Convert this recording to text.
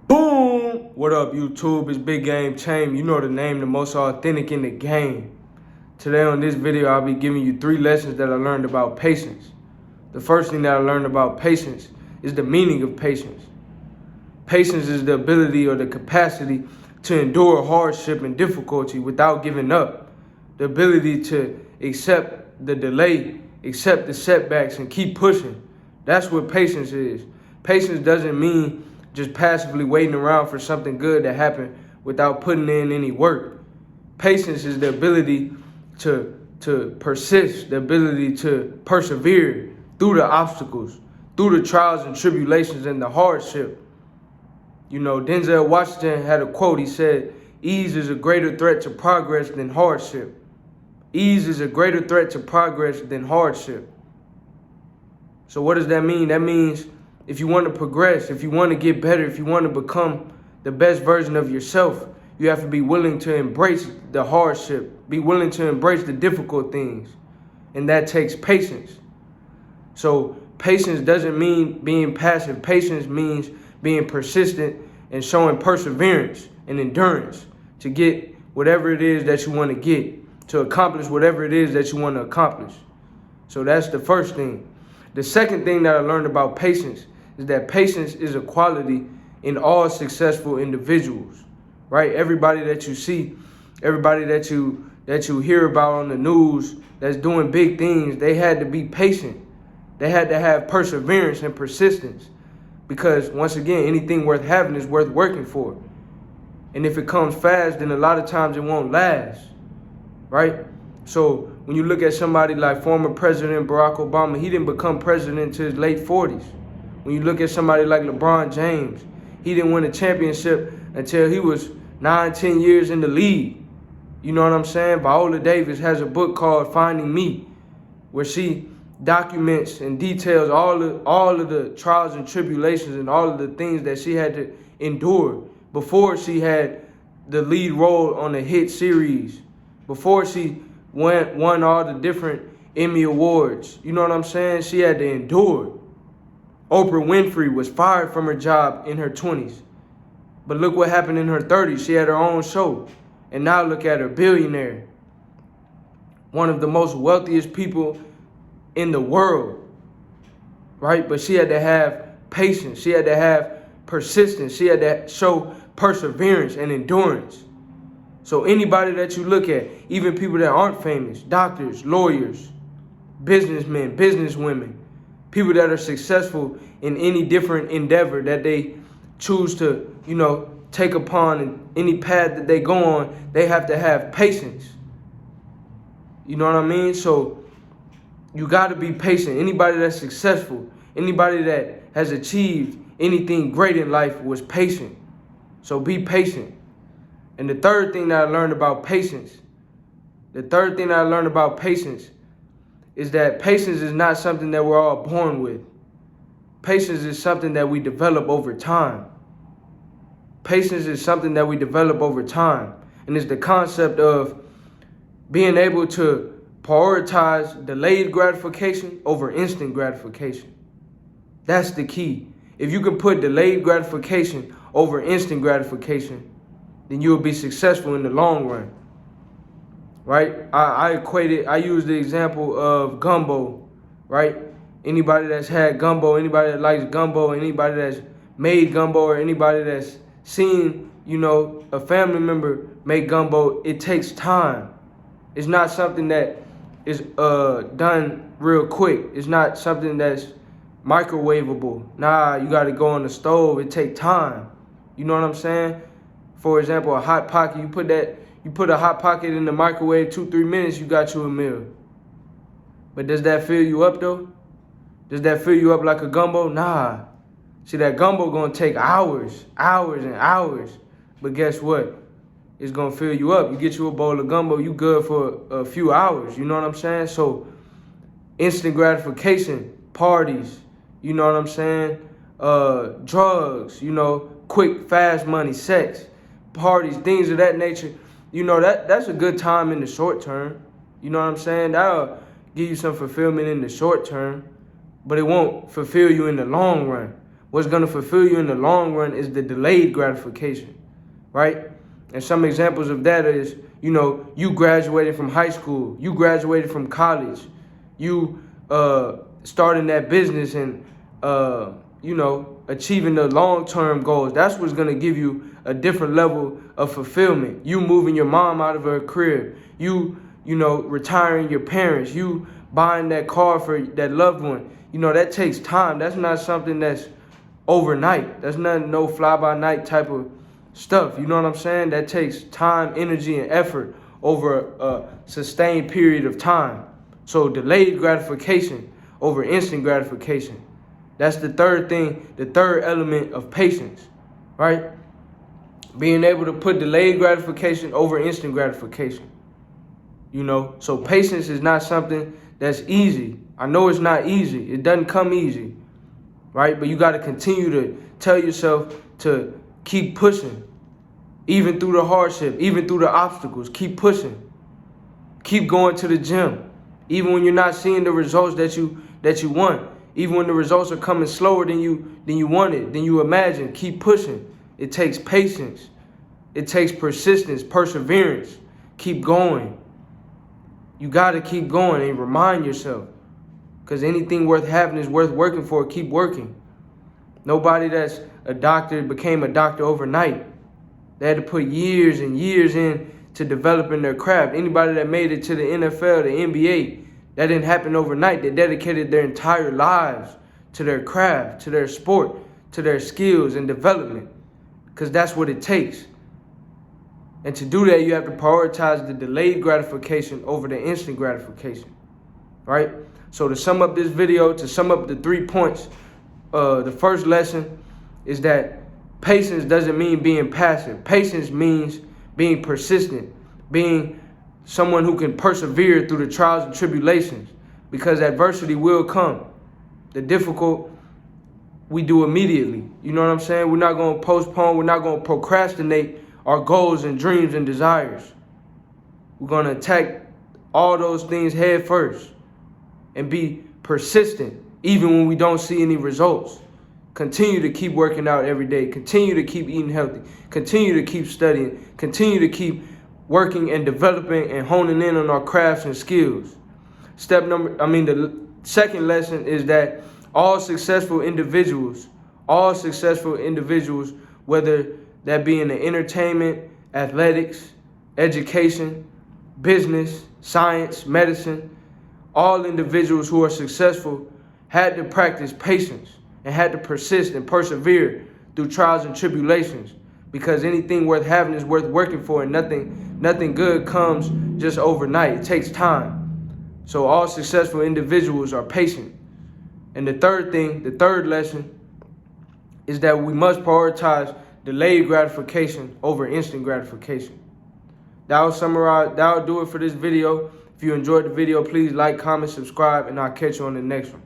Boom! What up, YouTube? It's BigGameCham. You know the name, the most authentic in the game. Today on this video, I'll be giving you 3 lessons that I learned about patience. The first thing that I learned about patience is the meaning of patience. Patience is the ability or the capacity to endure hardship and difficulty without giving up. The ability to accept the delay, accept the setbacks, and keep pushing. That's what patience is. Patience doesn't mean just passively waiting around for something good to happen without putting in any work. Patience is the ability to persist, the ability to persevere through the obstacles, through the trials and tribulations and the hardship. You know, Denzel Washington had a quote. He said, "Ease is a greater threat to progress than hardship." Ease is a greater threat to progress than hardship. So what does that mean? That means if you want to progress, if you want to get better, if you want to become the best version of yourself, you have to be willing to embrace the hardship, be willing to embrace the difficult things. And that takes patience. So patience doesn't mean being passive. Patience means being persistent and showing perseverance and endurance to get whatever it is that you want to get, to accomplish whatever it is that you want to accomplish. So that's the first thing. The second thing that I learned about patience is that patience is a quality in all successful individuals, right? Everybody that you see, everybody that you hear about on the news that's doing big things, they had to be patient. They had to have perseverance and persistence because, once again, anything worth having is worth working for. And if it comes fast, then a lot of times it won't last, right? So when you look at somebody like former President Barack Obama, he didn't become president until his late 40s. When you look at somebody like LeBron James, he didn't win a championship until he was 9-10 years in the league. You know what I'm saying? Viola Davis has a book called Finding Me, where she documents and details all of the trials and tribulations and all of the things that she had to endure before she had the lead role on a hit series, before she won all the different Emmy Awards. You know what I'm saying? She had to endure. Oprah Winfrey was fired from her job in her 20s. But look what happened in her 30s. She had her own show. And now look at her, billionaire. One of the most wealthiest people in the world, right? But she had to have patience. She had to have persistence. She had to show perseverance and endurance. So anybody that you look at, even people that aren't famous, doctors, lawyers, businessmen, businesswomen, people that are successful in any different endeavor that they choose to, take upon, and any path that they go on, they have to have patience. You know what I mean? So you got to be patient. Anybody that's successful, anybody that has achieved anything great in life was patient. So be patient. And the third thing that I learned about patience, is that patience is not something that we're all born with. Patience is something that we develop over time. Patience is something that we develop over time. And it's the concept of being able to prioritize delayed gratification over instant gratification. That's the key. If you can put delayed gratification over instant gratification, then you'll be successful in the long run, right? I use the example of gumbo, right? Anybody that's had gumbo, anybody that likes gumbo, anybody that's made gumbo, or anybody that's seen, a family member make gumbo, it takes time. It's not something that is done real quick. It's not something that's microwavable. Nah, you gotta go on the stove. It takes time. You know what I'm saying? For example, a hot pocket, you put a hot pocket in the microwave 2-3 minutes, you got you a meal. But does that fill you up though? Does that fill you up like a gumbo? Nah. See, that gumbo gonna take hours and hours. But guess what? It's gonna fill you up. You get you a bowl of gumbo, you good for a few hours. You know what I'm saying? So instant gratification, parties, you know what I'm saying? Drugs, quick, fast money, sex, parties, things of that nature. That's a good time in the short term. You know what I'm saying? That'll give you some fulfillment in the short term, but it won't fulfill you in the long run. What's going to fulfill you in the long run is the delayed gratification, right? And some examples of that is, you graduated from high school, you graduated from college, you starting that business and, achieving the long-term goals. That's what's going to give you a different level of fulfillment. You moving your mom out of her crib, you retiring your parents, you buying that car for that loved one. That takes time. That's not something that's overnight. That's not no fly-by-night type of stuff. You know what I'm saying? That takes time, energy, and effort over a sustained period of time. So delayed gratification over instant gratification. That's the third thing, the third element of patience, right? Being able to put delayed gratification over instant gratification. So patience is not something that's easy. I know it's not easy. It doesn't come easy, right? But you got to continue to tell yourself to keep pushing, even through the hardship, even through the obstacles. Keep pushing. Keep going to the gym, even when you're not seeing the results that you want. Even when the results are coming slower than you wanted, than you imagined. Keep pushing. It takes patience. It takes persistence, perseverance. Keep going. You got to keep going and remind yourself. Because anything worth having is worth working for. Keep working. Nobody that's a doctor became a doctor overnight. They had to put years and years in to developing their craft. Anybody that made it to the NFL, the NBA, that didn't happen overnight. They dedicated their entire lives to their craft, to their sport, to their skills and development. Because that's what it takes. And to do that, you have to prioritize the delayed gratification over the instant gratification, right? So to sum up this video, to sum up the 3 points, the first lesson is that patience doesn't mean being passive. Patience means being persistent, being someone who can persevere through the trials and tribulations, because adversity will come. The difficult, we do immediately. You know what I'm saying? We're not going to postpone. We're not going to procrastinate our goals and dreams and desires. We're going to attack all those things head first and be persistent, even when we don't see any results. Continue to keep working out every day. Continue to keep eating healthy. Continue to keep studying. Continue to keep working and developing and honing in on our crafts and skills. The second lesson is that all successful individuals, whether that be in the entertainment, athletics, education, business, science, medicine, all individuals who are successful had to practice patience and had to persist and persevere through trials and tribulations, because anything worth having is worth working for, and nothing good comes just overnight. It takes time. So all successful individuals are patient. And the third lesson is that we must prioritize delayed gratification over instant gratification. That'll do it for this video. If you enjoyed the video, please like, comment, subscribe, and I'll catch you on the next one.